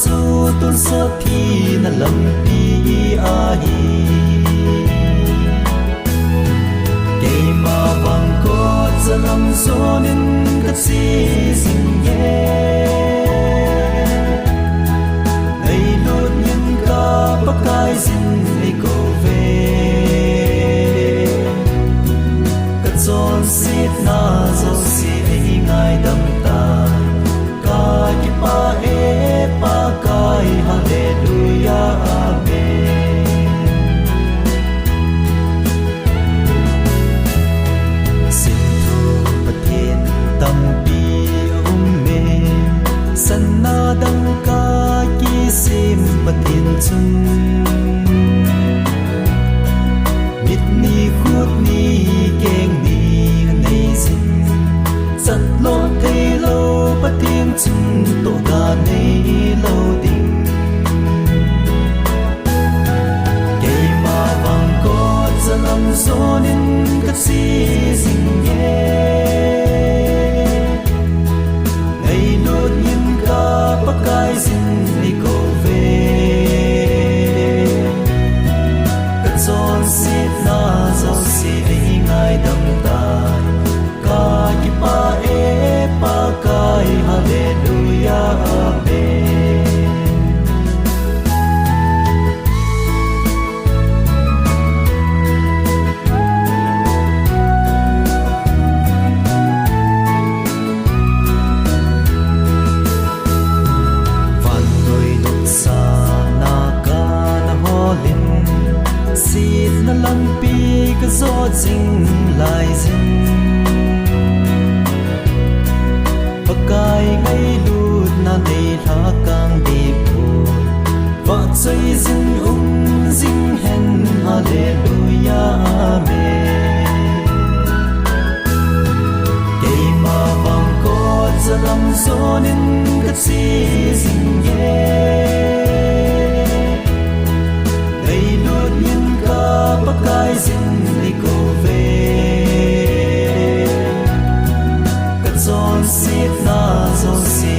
chu tuôn xót khi na lầm đi a hi kể mà bằng có giờ nằm gió nên cất gì dình nhẹ đây nốt những ca bắc cai dình đi cô về cất giòn xít na gió xì ấy ngài đầm ta ca ki pa e pa kai hallelujah amen xin thu pathin tam pi me san na dang ka ki sim pathin chun mit ni khut ni keng ni nei sin sat lo thei lo pathin chun to ga nei lo ding ke ma bang ko zanam zonin kat si sing ye nei no nin ka pakai sin ni ko ve kat zon sit na zo si ei ngai dam ta ka ki pa e pa kai hallelujah amen van noi nut sa na ka na holin sit na lampi ka zo jing lai jing pakai ngai lut na nei la kang di pu va chei jing jing hen hallelujah amen ke ma bang ko zalam zonin kat si jing ye nei lut nin ka pakai jing ni ko ve zon sit na zon si